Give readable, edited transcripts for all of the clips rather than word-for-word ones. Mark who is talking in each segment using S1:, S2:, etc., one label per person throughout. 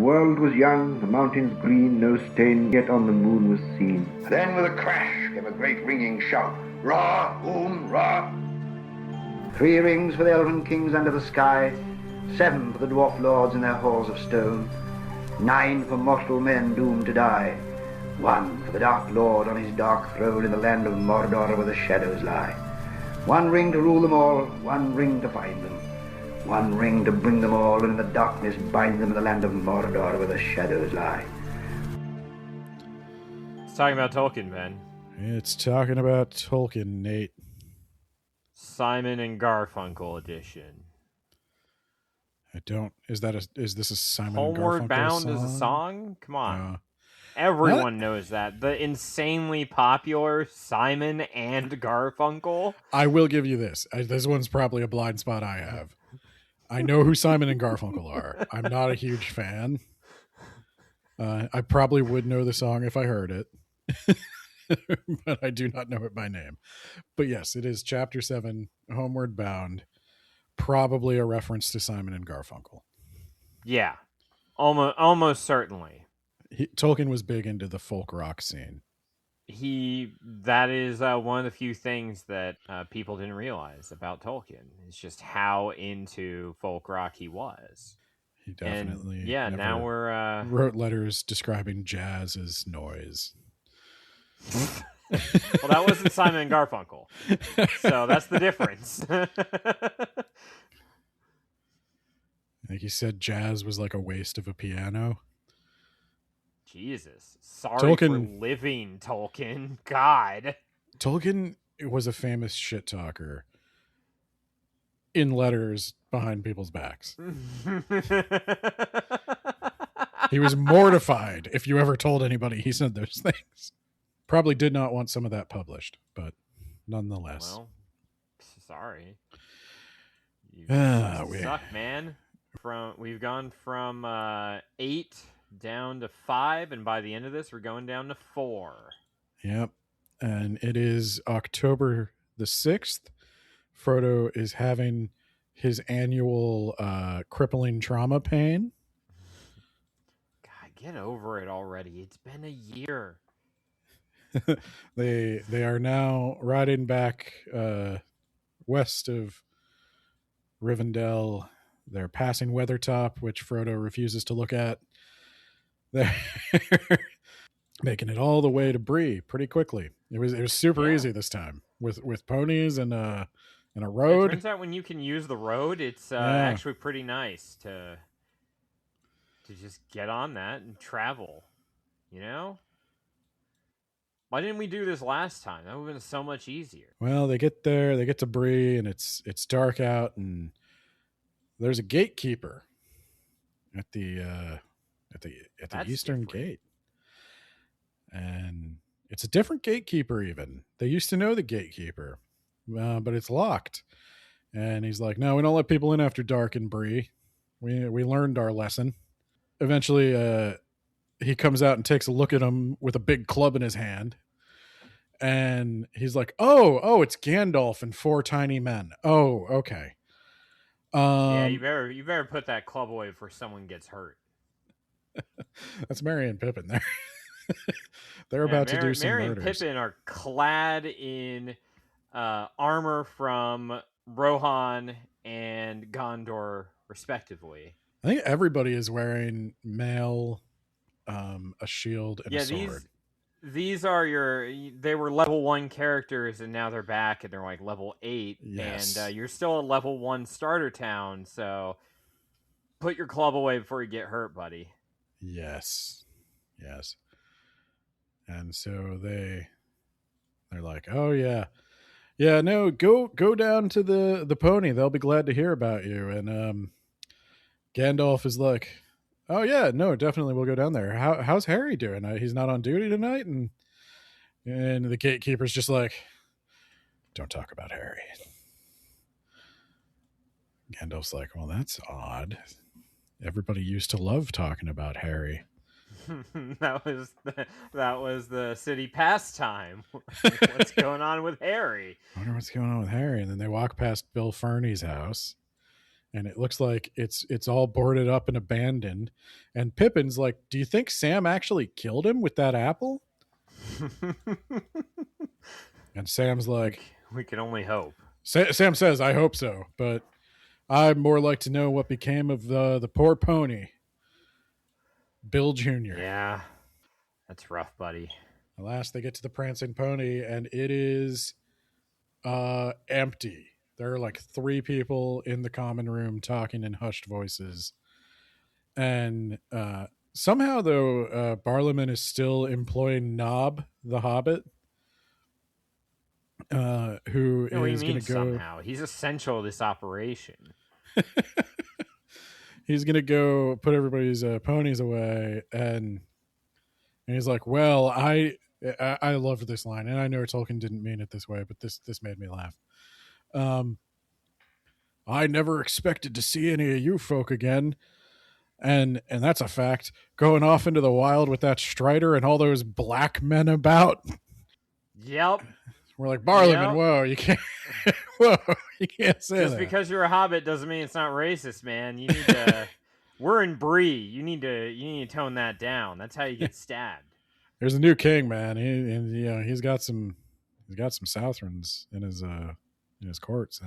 S1: world was young, the mountains green, no stain yet on the moon was seen.
S2: Then with a crash came a great ringing shout. Ra, boom, ra.
S1: 3 rings for the elven kings under the sky, 7 for the dwarf lords in their halls of stone, 9 for mortal men doomed to die, 1 for the dark lord on his dark throne in the land of Mordor where the shadows lie. 1 ring to rule them all, 1 ring to find them, 1 ring to bring them all, and in the darkness bind them in the land of Mordor where the shadows lie.
S3: It's talking about Tolkien, Ben.
S4: It's talking about Tolkien, Nate.
S3: Simon and Garfunkel edition.
S4: Is this a Simon
S3: Homeward
S4: and Garfunkel
S3: Bound
S4: song?
S3: is a song? Come on. Everyone knows that. The insanely popular Simon and Garfunkel.
S4: I will give you this. This one's probably a blind spot I have. I know who Simon and Garfunkel are. I'm not a huge fan. I probably would know the song if I heard it. But I do not know it by name. But yes, it is Chapter 7, Homeward Bound. Probably a reference to Simon and Garfunkel.
S3: Yeah, almost certainly.
S4: Tolkien was big into the folk rock scene.
S3: That is one of the few things that people didn't realize about Tolkien. It's just how into folk rock he was.
S4: He definitely
S3: now we're
S4: wrote letters describing jazz as noise.
S3: Well, that wasn't Simon and Garfunkel, so that's the difference.
S4: I think he said jazz was like a waste of a piano.
S3: Jesus. Sorry for living, Tolkien. God. Tolkien
S4: was a famous shit talker in letters behind people's backs. He was mortified if you ever told anybody he said those things. Probably did not want some of that published, but nonetheless.
S3: Well, sorry. You suck, man. We've gone from 8 down to 5, and by the end of this, we're going down to 4.
S4: Yep. And it is October the 6th. Frodo is having his annual crippling trauma pain.
S3: God, get over it already. It's been a year.
S4: They are now riding back west of Rivendell. They're passing Weathertop, which Frodo refuses to look at. They're making it all the way to Bree pretty quickly. It was super easy this time with ponies and a road.
S3: It turns out when you can use the road, it's actually pretty nice to just get on that and travel. You know? Why didn't we do this last time? That would have been so much easier.
S4: Well, they get there, they get to Bree, and it's dark out, and there's a gatekeeper at the eastern gate. And it's a different gatekeeper even. They used to know the gatekeeper, but it's locked. And he's like, no, we don't let people in after dark in Bree. We learned our lesson. Eventually, he comes out and takes a look at him with a big club in his hand. And he's like, oh, it's Gandalf and 4 tiny men. Oh, okay.
S3: You better put that club away before someone gets hurt.
S4: That's Merry and Pippin there. They're about to do some
S3: Merry
S4: murders.
S3: and Pippin are clad in armor from Rohan and Gondor, respectively.
S4: I think everybody is wearing mail, a shield, and a sword.
S3: These are they were level 1 characters, and now they're back, and they're like level 8.
S4: Yes.
S3: And you're still a level 1 starter town, so put your club away before you get hurt, buddy.
S4: Yes. And so they're like, oh yeah, no, go down to the pony. They'll be glad to hear about you. And Gandalf is like, oh yeah, no, definitely we'll go down there. How's Harry doing? He's not on duty tonight. And the gatekeeper's just like, don't talk about Harry. Gandalf's like, well, that's odd. Everybody used to love talking about Harry.
S3: that was the city pastime. What's going on with Harry?
S4: I wonder what's going on with Harry. And then they walk past Bill Ferny's house, and it looks like it's all boarded up and abandoned. And Pippin's like, "Do you think Sam actually killed him with that apple?" And Sam's like,
S3: "We can only hope."
S4: Sam says, "I hope so, but I'd more like to know what became of the poor pony, Bill Jr."
S3: Yeah, that's rough, buddy.
S4: At last, they get to the prancing pony, and it is empty. There are like 3 people in the common room talking in hushed voices. And somehow, though, Barliman is still employing Nob, the Hobbit, who is going to go...
S3: somehow? He's essential to this operation.
S4: He's going to go put everybody's ponies away, and he's like, well, I loved this line, and I know Tolkien didn't mean it this way, but this made me laugh. I never expected to see any of you folk again. And that's a fact. Going off into the wild with that Strider and all those black men about.
S3: Yep.
S4: We're like, Barliman, whoa, you can't you can't say
S3: Just
S4: that.
S3: because you're a hobbit doesn't mean it's not racist, man. You need to we're in Bree. You need to tone that down. That's how you get stabbed.
S4: There's a new king, man. He's got some Southrons in his court, so.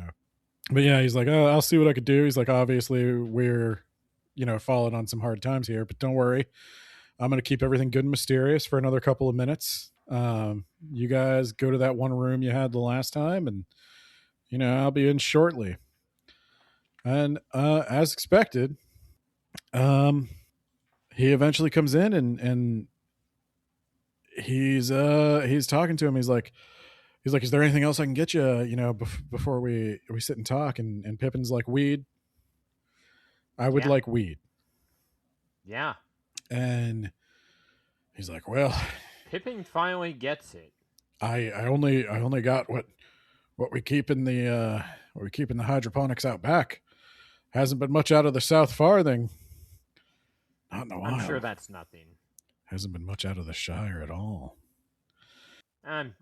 S4: But yeah, he's like, oh, I'll see what I could do. He's like, obviously we're falling on some hard times here, but don't worry. I'm going to keep everything good and mysterious for another couple of minutes. You guys go to that one room you had the last time, and, I'll be in shortly. And as expected, he eventually comes in and he's talking to him. He's like, is there anything else I can get you, before we sit and talk? And Pippin's like, weed. I would like weed.
S3: Yeah.
S4: And he's like, well,
S3: Pippin finally gets it.
S4: I only got what we keep in the hydroponics out back. Hasn't been much out of the South Farthing. Not in a while.
S3: I'm sure that's nothing.
S4: Hasn't been much out of the Shire at all.
S3: I'm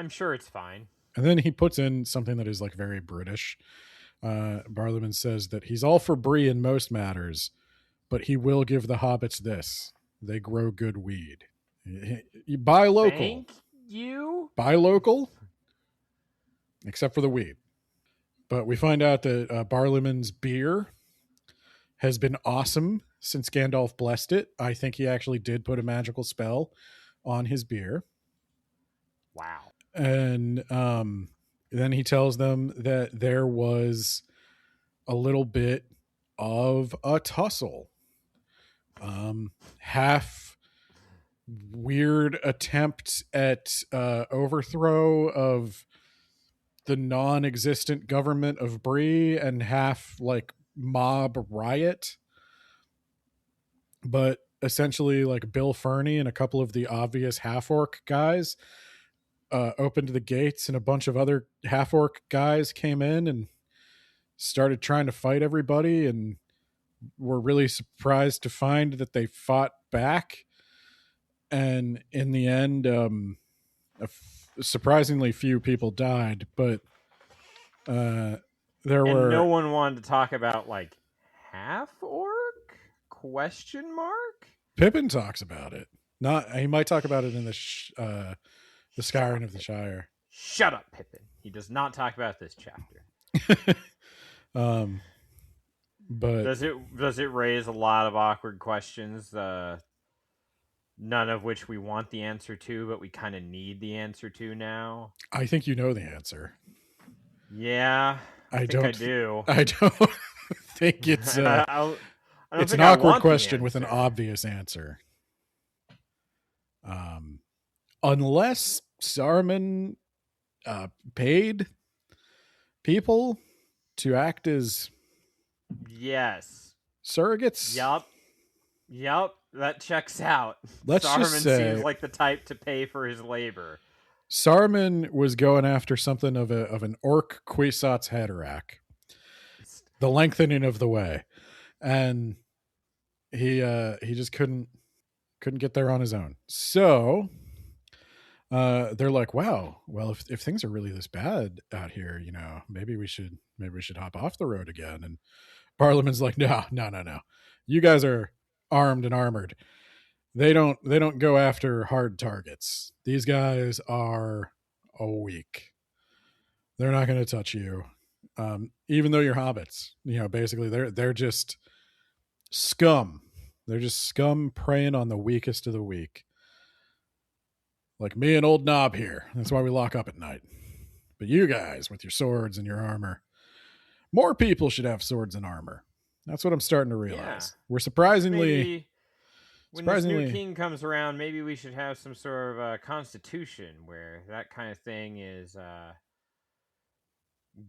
S3: sure it's fine.
S4: And then he puts in something that is like very British. Barliman says that he's all for Bree in most matters, but he will give the hobbits this. They grow good weed. You buy local.
S3: Thank you.
S4: Buy local, except for the weed. But we find out that Barliman's beer has been awesome since Gandalf blessed it. I think he actually did put a magical spell on his beer.
S3: Wow. And
S4: then he tells them that there was a little bit of a tussle. Half weird attempt at overthrow of the non-existent government of Bree, and half like mob riot. But essentially, like, Bill Ferny and a couple of the obvious half-orc guys opened the gates, and a bunch of other half-orc guys came in and started trying to fight everybody, and were really surprised to find that they fought back. And in the end, surprisingly few people died, but
S3: no one wanted to talk about, like, half-orc? Question mark?
S4: Pippin talks about it. He might talk about it in the Skyrim of the Shire.
S3: Shut up, Pippin. He does not talk about this chapter.
S4: But
S3: does it raise a lot of awkward questions? None of which we want the answer to, but we kind of need the answer to now.
S4: I think you know the answer.
S3: Yeah, I do.
S4: I don't think it's. It's an awkward question with an obvious answer. Unless Saruman paid people to act as surrogates.
S3: Yup. That checks out.
S4: Saruman
S3: seems like the type to pay for his labor.
S4: Saruman was going after something of an orc Kwisatz Haderach. The lengthening of the way. And he just couldn't get there on his own. So they're like, wow, well, if things are really this bad out here, maybe we should hop off the road again. And Parliament's like, no. You guys are armed and armored. They don't go after hard targets. These guys are weak. They're not going to touch you. Even though you're hobbits, basically they're just scum. They're just scum preying on the weakest of the weak. Like me and old Knob here. That's why we lock up at night. But you guys with your swords and your armor, more people should have swords and armor. That's what I'm starting to realize.
S3: Yeah.
S4: We're surprisingly...
S3: When this new king comes around, maybe we should have some sort of constitution where that kind of thing is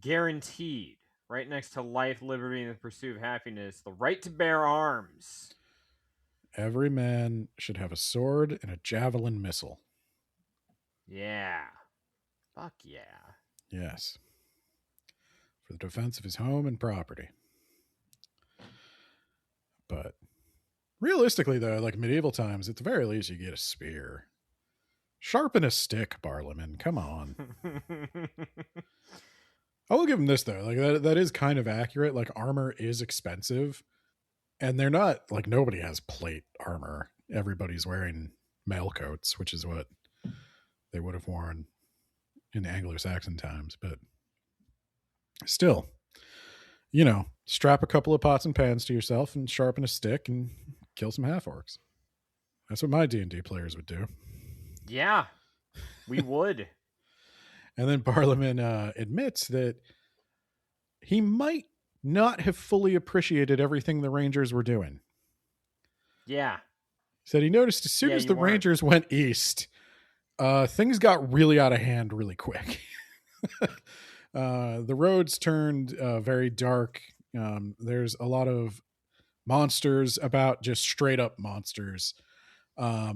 S3: guaranteed. Right next to life, liberty, and the pursuit of happiness, the right to bear arms.
S4: Every man should have a sword and a javelin missile.
S3: Yeah. Fuck yeah.
S4: Yes. For the defense of his home and property. But realistically, though, like medieval times, at the very least, you get a spear. Sharpen a stick, Barliman. Come on. I will give him this, though. Like that is kind of accurate. Like armor is expensive. And they're not, like nobody has plate armor. Everybody's wearing mail coats, which is what they would have worn in Anglo-Saxon times. But still, strap a couple of pots and pans to yourself and sharpen a stick and kill some half-orcs. That's what my D&D players would do.
S3: Yeah, we would.
S4: And then Parliament admits that he might not have fully appreciated everything the Rangers were doing.
S3: Yeah.
S4: He said he noticed as soon as the Rangers went east, things got really out of hand really quick. The roads turned very dark. There's a lot of monsters about, just straight up monsters.
S3: This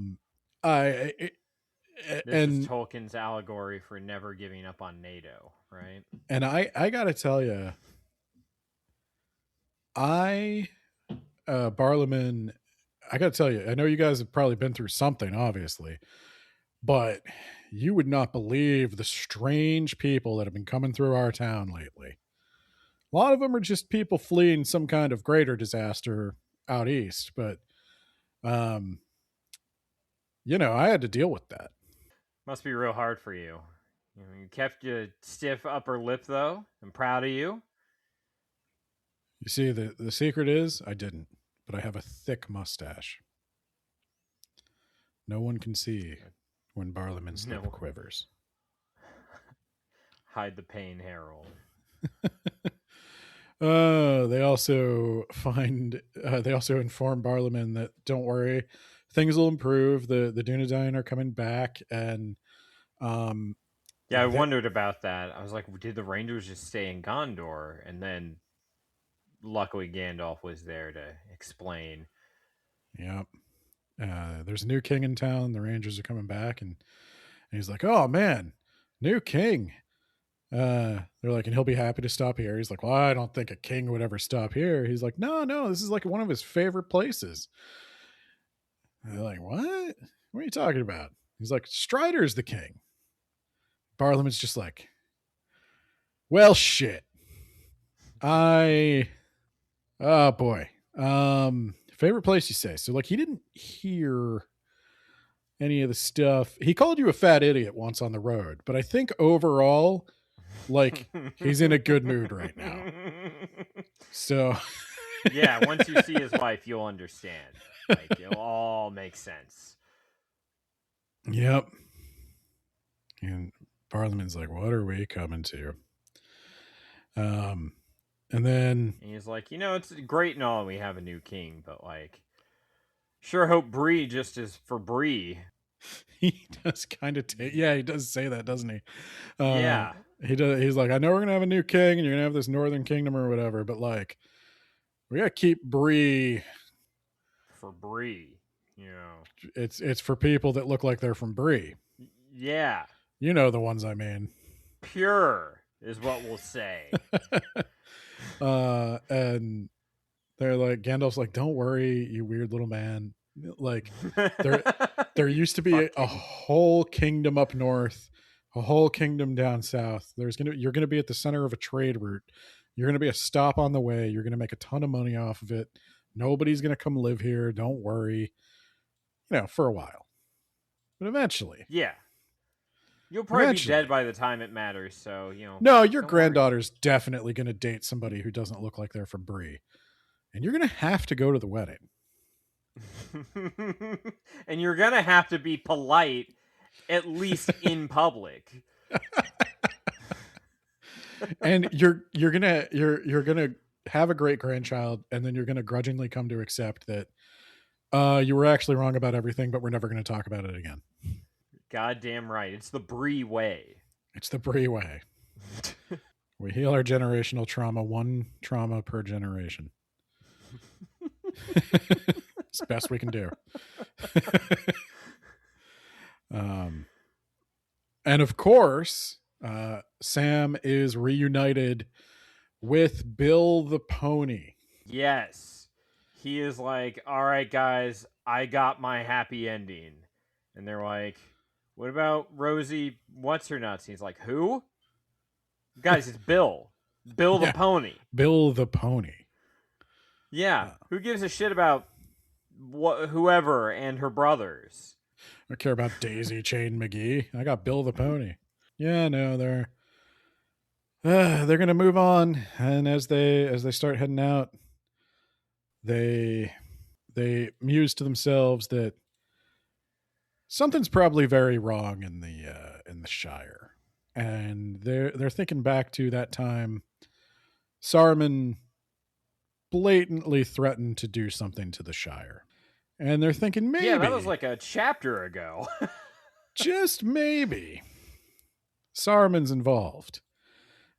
S3: is Tolkien's allegory for never giving up on NATO, right?
S4: And I gotta tell you, Barliman, I gotta tell you, I know you guys have probably been through something, obviously, but you would not believe the strange people that have been coming through our town lately. A lot of them are just people fleeing some kind of greater disaster out east, but I had to deal with that.
S3: Must be real hard for you. You kept your stiff upper lip, though. I'm proud of you.
S4: You see, the secret is I didn't, but I have a thick mustache. No one can see when Barliman's lip quivers.
S3: Hide the pain, Harold.
S4: They also inform Barliman that don't worry, things will improve. The Dunedain are coming back, and
S3: I wondered about that. I was like, did the Rangers just stay in Gondor? And then luckily Gandalf was there to explain.
S4: Yep. There's a new king in town. The Rangers are coming back, and he's like, oh man, new king. They're like, and he'll be happy to stop here. He's like, well, I don't think a king would ever stop here. He's like, no, this is like one of his favorite places. And they're like, what are you talking about? He's like, Strider's the king. Barliman's just like, well, shit. Oh boy. Favorite place, you say? So like, he didn't hear any of the stuff. He called you a fat idiot once on the road, but I think overall, like, he's in a good mood right now. So
S3: yeah, once you see his wife, you'll understand. Like, it'll all make sense.
S4: Yep. And Barliman's like, what are we coming to? And then
S3: he's like, it's great and all we have a new king, but like, sure hope Bree just is for Bree.
S4: He does kind of he does say that, doesn't he?
S3: Yeah.
S4: He does. He's like, I know we're going to have a new king and you're going to have this northern kingdom or whatever, but like, we got to keep Bree.
S3: For Bree,
S4: It's for people that look like they're from Bree.
S3: Yeah.
S4: You know the ones I mean.
S3: Pure is what we'll say.
S4: And they're like, Gandalf's like, don't worry, you weird little man. Like, there used to be a whole kingdom up north, a whole kingdom down south. You're gonna be at the center of a trade route. You're going to be a stop on the way. You're going to make a ton of money off of it. Nobody's going to come live here. Don't worry. For a while. But eventually.
S3: Yeah. You'll probably be dead by the time it matters, so,
S4: No, your granddaughter's definitely going to date somebody who doesn't look like they're from Bree. And you're going to have to go to the wedding.
S3: And you're going to have to be polite, at least in public.
S4: And you're gonna have a great grandchild, and then you're gonna grudgingly come to accept that you were actually wrong about everything, but we're never going to talk about it again.
S3: Goddamn right. It's the Bree way.
S4: It's the Bree way. We heal our generational trauma, one trauma per generation. It's the best we can do. And of course, Sam is reunited with Bill the Pony.
S3: Yes. He is like, all right, guys, I got my happy ending. And they're like, what about Rosie? What's her nuts? He's like, who? Guys, it's Bill. Bill the Pony.
S4: Bill the Pony.
S3: Yeah. Who gives a shit about whoever and her brothers?
S4: I don't care about Daisy Chain McGee. I got Bill the Pony. Yeah, no, they're gonna move on, and as they start heading out, they muse to themselves that something's probably very wrong in the Shire, and they're thinking back to that time Saruman blatantly threatened to do something to the Shire. And they're thinking maybe...
S3: Yeah, that was like a chapter ago.
S4: Just maybe. Saruman's involved.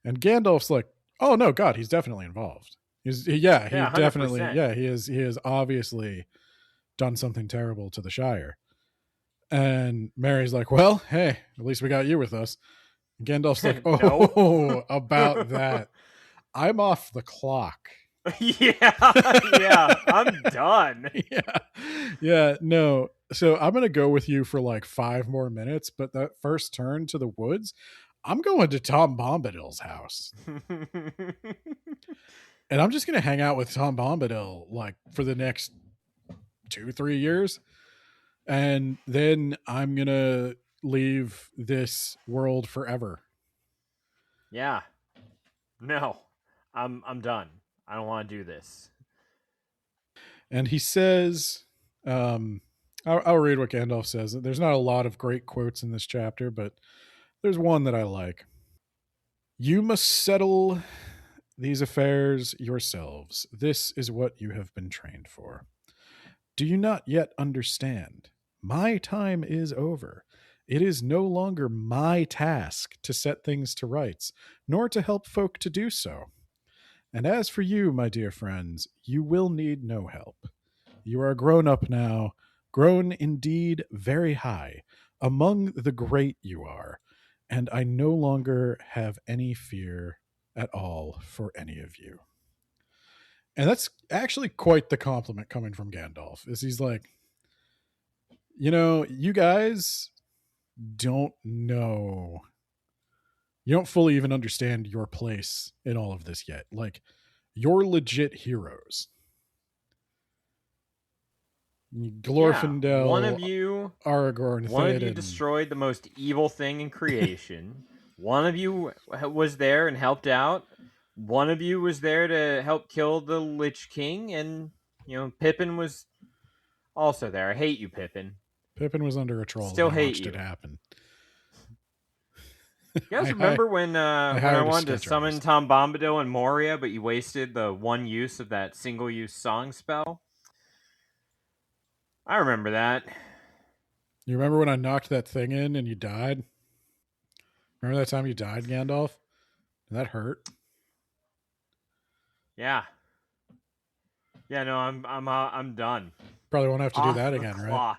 S4: And Gandalf's like, oh no, God, he's definitely involved. He definitely... 100%. Yeah, he has obviously done something terrible to the Shire. And Mary's like, well, hey, at least we got you with us. And Gandalf's like, oh, about that. I'm off the clock.
S3: Yeah, I'm done.
S4: Yeah, no. So I'm going to go with you for like 5 more minutes, but that first turn to the woods, I'm going to Tom Bombadil's house. And I'm just going to hang out with Tom Bombadil like for the next 2-3 years. And then I'm going to leave this world forever.
S3: Yeah. No. I'm done. I don't want to do this.
S4: And he says, I'll read what Gandalf says. There's not a lot of great quotes in this chapter, but there's one that I like. You must settle these affairs yourselves. This is what you have been trained for. Do you not yet understand? My time is over. It is no longer my task to set things to rights, nor to help folk to do so. And as for you, my dear friends, you will need no help. You are grown up now, grown indeed very high. Among the great you are, and I no longer have any fear at all for any of you. And that's actually quite the compliment coming from Gandalf, is he's like, you guys don't know. You don't fully even understand your place in all of this yet. Like, you're legit heroes. Glorfindel,
S3: one of you,
S4: Aragorn,
S3: one of you destroyed the most evil thing in creation. One of you was there and helped out. One of you was there to help kill the Lich King, and Pippin was also there. I hate you, Pippin.
S4: Pippin was under a troll.
S3: Still hate
S4: watched
S3: you.
S4: It happen.
S3: You guys remember when I wanted to summon Tom Bombadil and Moria, but you wasted the one use of that single-use song spell? I remember that.
S4: You remember when I knocked that thing in and you died? Remember that time you died, Gandalf? Did that hurt?
S3: Yeah. Yeah, no, I'm done.
S4: Probably won't have to do that again, right?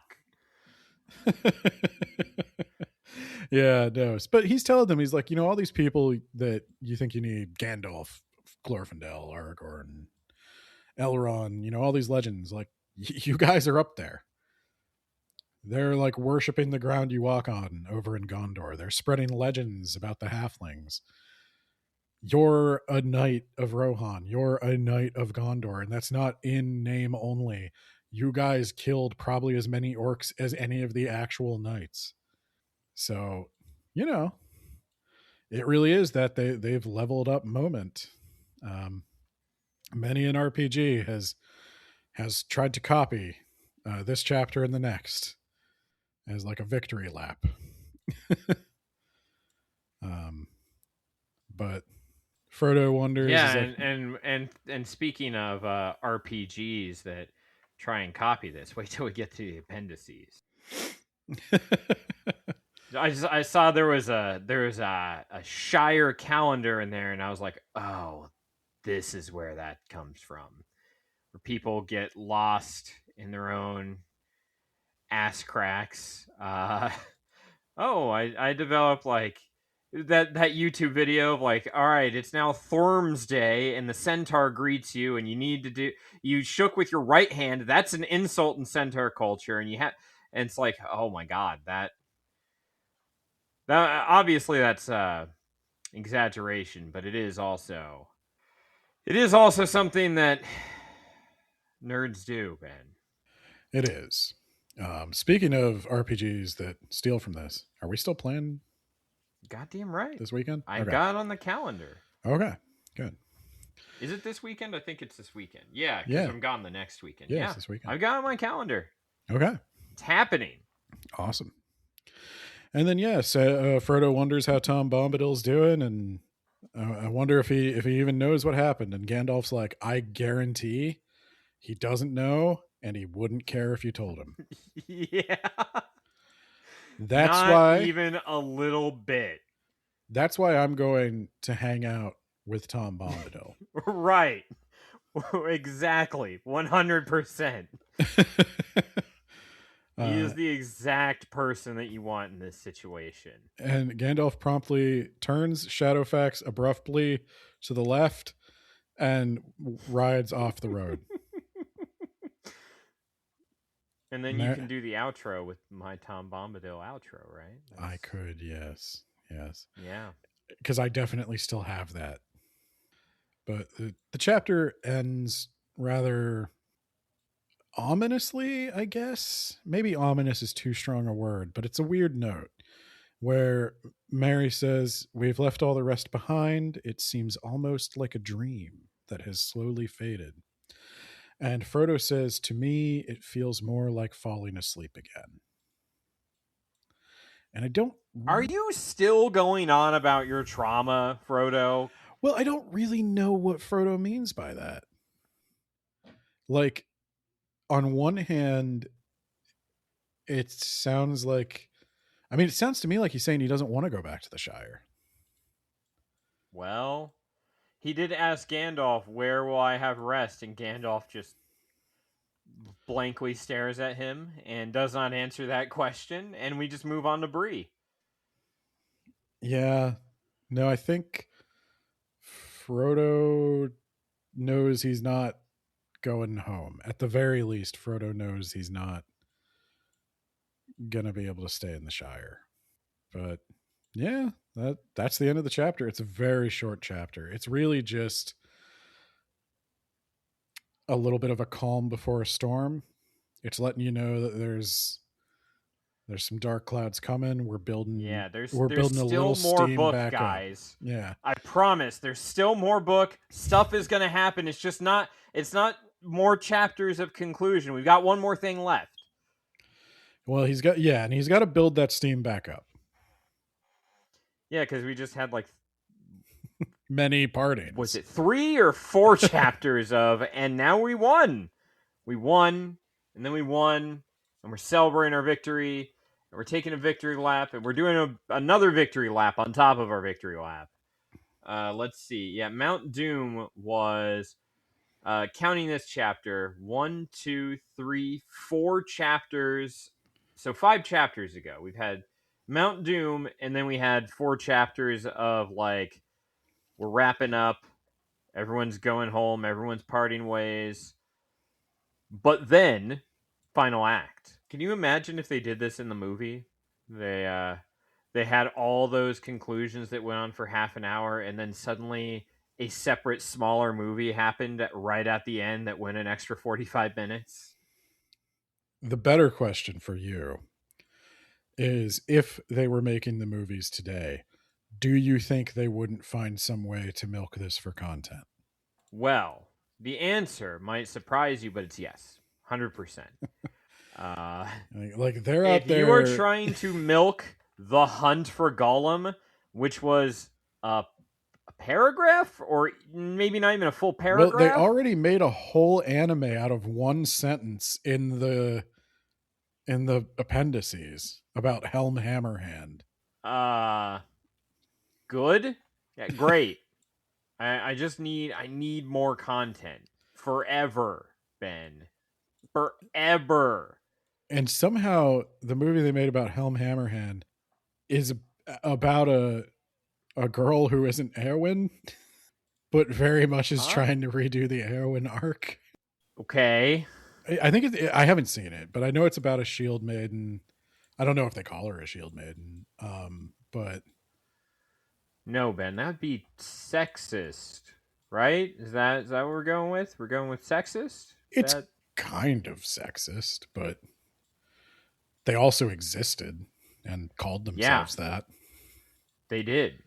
S4: Yeah, no. But he's telling them, he's like, all these people that you think you need, Gandalf, Glorfindel, Aragorn, Elrond, all these legends, like, you guys are up there. They're like worshiping the ground you walk on over in Gondor. They're spreading legends about the halflings. you're a knight of Rohan, you're a knight of Gondor, and that's not in name only. You guys killed probably as many orcs as any of the actual knights. So, you know, it really is that they've leveled up moment. Many an RPG has tried to copy this chapter and the next as like a victory lap. But Frodo wonders.
S3: Yeah,
S4: like,
S3: and speaking of RPGs that try and copy this, wait till we get to the appendices. I saw there was a Shire calendar in there, and I was like, oh, this is where that comes from, where people get lost in their own ass cracks. I developed like that YouTube video of like, all right, it's now Thorm's Day, and the centaur greets you, and you shook with your right hand. That's an insult in centaur culture, and it's like, oh my god, that obviously that's exaggeration, but it is also something that nerds do, Ben.
S4: It is. Speaking of RPGs that steal from this, are we still playing?
S3: Goddamn right.
S4: This weekend?
S3: I got it on the calendar.
S4: Okay, good.
S3: Is it this weekend? I think it's this weekend. Yeah, because I'm gone the next weekend. Yeah,
S4: it's this weekend.
S3: I've got it on my calendar.
S4: Okay.
S3: It's happening.
S4: Awesome. And then, yes, Frodo wonders how Tom Bombadil's doing, and I wonder if he even knows what happened. And Gandalf's like, I guarantee he doesn't know, and he wouldn't care if you told him.
S3: Yeah.
S4: That's
S3: Not
S4: why
S3: even a little bit.
S4: That's why I'm going to hang out with Tom Bombadil.
S3: Right. Exactly. 100%. He is the exact person that you want in this situation.
S4: And Gandalf promptly turns Shadowfax abruptly to the left and rides off the road.
S3: And then you can do the outro with my Tom Bombadil outro, right?
S4: I could, yes.
S3: Yeah.
S4: Because I definitely still have that. But the chapter ends rather ominously, I guess. Maybe ominous is too strong a word, but it's a weird note where Mary says, we've left all the rest behind. It seems almost like a dream that has slowly faded. And Frodo says, to me, it feels more like falling asleep again. And I don't...
S3: Are you still going on about your trauma, Frodo?
S4: Well, I don't really know what Frodo means by that. Like, on one hand, it sounds like... I mean, it sounds to me like he's saying he doesn't want to go back to the Shire.
S3: Well, he did ask Gandalf, where will I have rest? And Gandalf just blankly stares at him and does not answer that question. And we just move on to Bree.
S4: Yeah. No, I think Frodo knows he's not going home. At the very least, Frodo knows he's not going to be able to stay in the Shire. But yeah, that's the end of the chapter. It's a very short chapter. It's really just a little bit of a calm before a storm. It's letting you know that there's some dark clouds coming. We're building.
S3: Yeah, there's
S4: building
S3: still more book, guys.
S4: Up. Yeah,
S3: I promise. There's still more book. Stuff is going to happen. It's just not. It's not more chapters of conclusion. We've got one more thing left.
S4: Well, he's got to build that steam back up.
S3: Yeah, because we just had like
S4: many partings.
S3: Was it 3 or 4 chapters of, and now we won. We won, and then we won, and we're celebrating our victory, and we're taking a victory lap, and we're doing another victory lap on top of our victory lap. Let's see. Yeah, Mount Doom was, counting this chapter, 1, 2, 3, 4 chapters. So 5 chapters ago, we've had Mount Doom, and then we had 4 chapters of like, we're wrapping up, everyone's going home, everyone's parting ways. But then, final act. Can you imagine if they did this in the movie? They they had all those conclusions that went on for half an hour, and then suddenly a separate, smaller movie happened right at the end that went an extra 45 minutes.
S4: The better question for you is, if they were making the movies today, do you think they wouldn't find some way to milk this for content?
S3: Well, the answer might surprise you, but it's yes, 100%.
S4: Like they're out there.
S3: If you are trying to milk the hunt for Gollum, which was a paragraph, or maybe not even a full paragraph.
S4: Well, they already made a whole anime out of one sentence in the appendices about Helm Hammerhand.
S3: Good. Yeah, great. I need more content. Forever, Ben. Forever.
S4: And somehow the movie they made about Helm Hammerhand is about a girl who isn't Eowyn, but very much is trying to redo the Eowyn arc.
S3: Okay.
S4: I think I haven't seen it, but I know it's about a shield maiden. I don't know if they call her a shield maiden, but
S3: no, Ben, that would be sexist, right? Is that what we're going with? We're going with sexist?
S4: It's kind of sexist, but they also existed and called themselves that.
S3: They did.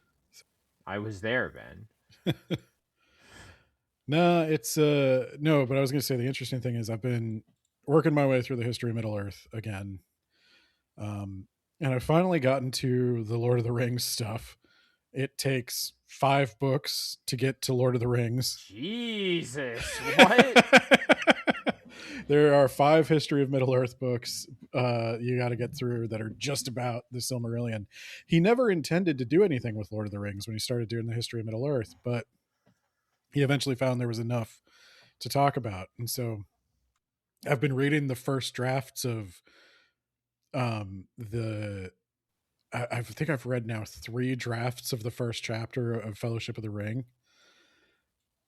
S3: I was there, Ben.
S4: No, it's no, but I was going to say the interesting thing is I've been working my way through the history of Middle Earth again. And I've finally gotten to the Lord of the Rings stuff. It takes 5 books to get to Lord of the Rings.
S3: Jesus, what?
S4: There are 5 History of Middle Earth books you got to get through that are just about the Silmarillion. He never intended to do anything with Lord of the Rings when he started doing the History of Middle Earth, but he eventually found there was enough to talk about. And so I've been reading the first drafts of I think I've read now 3 drafts of the first chapter of Fellowship of the Ring.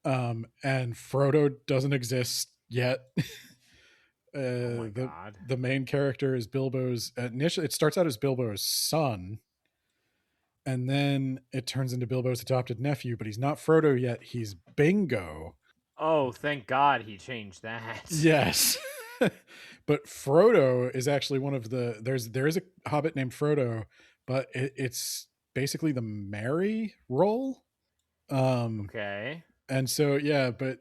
S4: And Frodo doesn't exist yet.
S3: Oh my God.
S4: The main character is Bilbo's initially, it starts out as Bilbo's son, and then it turns into Bilbo's adopted nephew, but he's not Frodo yet. He's Bingo.
S3: Oh, thank God he changed that.
S4: Yes. But Frodo is actually one of the, there is a hobbit named Frodo, but it's basically the Merry role.
S3: Okay.
S4: And so, yeah, but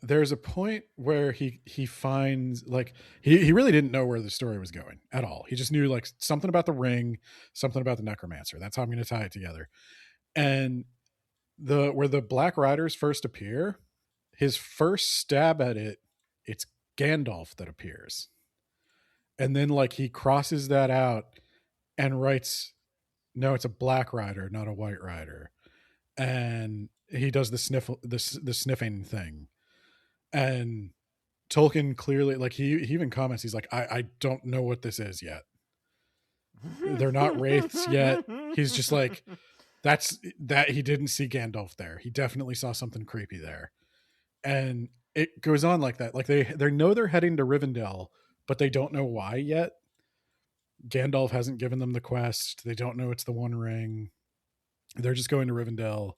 S4: there's a point where he finds, like, he really didn't know where the story was going at all. He just knew, like, something about the ring, something about the necromancer. That's how I'm going to tie it together. And where the Black Riders first appear, his first stab at it, it's Gandalf that appears. And then, like, he crosses that out and writes, no, it's a Black Rider, not a White Rider. And he does the sniffing thing. And Tolkien clearly, like, he even comments, he's like, I don't know what this is yet. They're not wraiths yet. He's just like, that he didn't see Gandalf there. He definitely saw something creepy there. And it goes on like that. Like, they know they're heading to Rivendell, but they don't know why yet. Gandalf hasn't given them the quest. They don't know it's the One Ring. They're just going to Rivendell.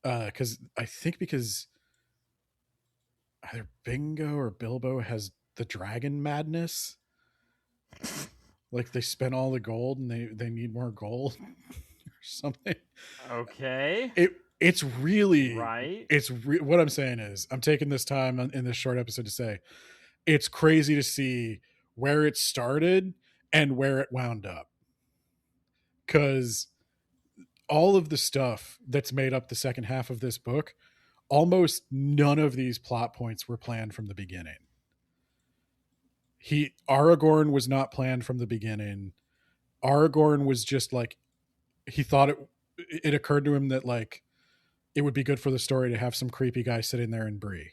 S4: Because either Bingo or Bilbo has the dragon madness. Like, they spent all the gold and they need more gold or something.
S3: Okay.
S4: It's really
S3: right.
S4: What I'm saying is, I'm taking this time in this short episode to say it's crazy to see where it started and where it wound up. Because all of the stuff that's made up the second half of this book, almost none of these plot points were planned from the beginning. Aragorn was not planned from the beginning. Aragorn was just like, he thought it occurred to him that, like, it would be good for the story to have some creepy guy sitting there in Bree,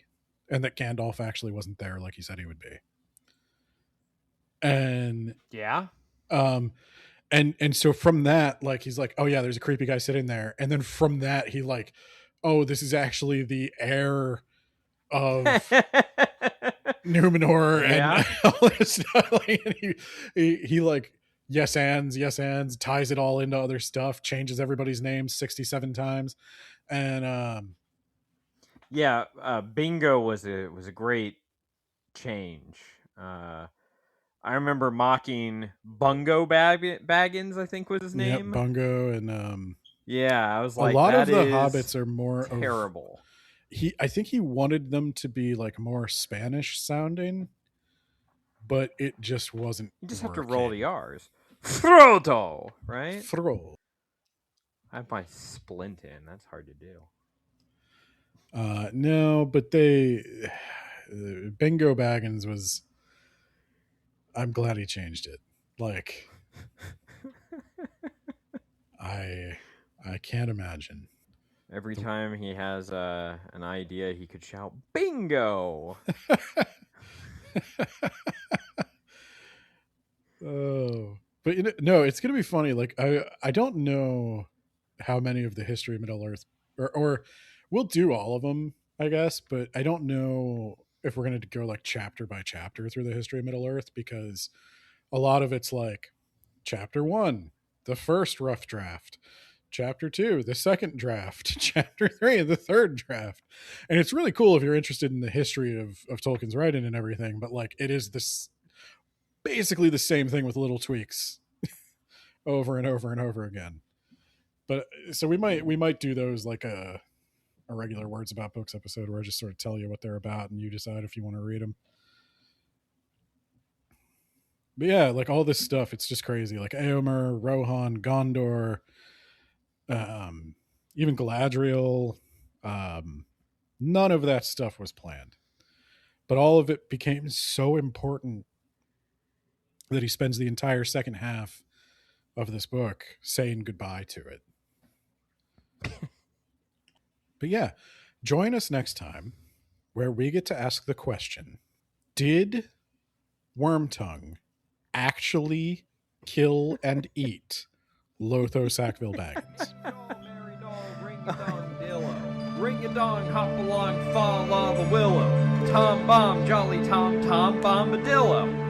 S4: and that Gandalf actually wasn't there like he said he would be. And
S3: yeah.
S4: And so from that, like, he's like, oh yeah, there's a creepy guy sitting there. And then from that, he like, oh, this is actually the heir of Numenor and all this stuff. Like, and he like yes ands, ties it all into other stuff, changes everybody's names 67 times. And
S3: Yeah, bingo was a great change. I remember mocking Bungo Baggins, I think was his
S4: yep,
S3: name.
S4: Bungo. And
S3: yeah, I was
S4: a
S3: like,
S4: lot
S3: that
S4: of the
S3: is
S4: hobbits are more
S3: terrible.
S4: I think he wanted them to be like more Spanish sounding, but it just wasn't
S3: You just have to
S4: working.
S3: roll the R's. Frodo, right?
S4: Frodo.
S3: I have my splint in. That's hard to do.
S4: No, but Bingo Baggins was. I'm glad he changed it. Like, I can't imagine.
S3: Every time he has an idea, he could shout "Bingo!"
S4: Oh, but no, it's gonna be funny. Like, I don't know how many of the history of Middle Earth, or we'll do all of them, I guess, but I don't know if we're gonna go like chapter by chapter through the history of Middle Earth, because a lot of it's like chapter 1, the first rough draft, chapter 2, the second draft, chapter 3, the third draft. And it's really cool if you're interested in the history of Tolkien's writing and everything, but like it is this basically the same thing with little tweaks over and over and over again. But so we might do those like a regular words about books episode where I just sort of tell you what they're about and you decide if you want to read them. But yeah, like all this stuff, it's just crazy. Like Eomer, Rohan, Gondor, even Galadriel. None of that stuff was planned, but all of it became so important that he spends the entire second half of this book saying goodbye to it. But yeah, join us next time where we get to ask the question, did Wormtongue actually kill and eat Lotho Sackville Baggins?
S3: Ring a dong, hop along, fall off the willow. Tom bomb, jolly Tom, Tom bombadillo.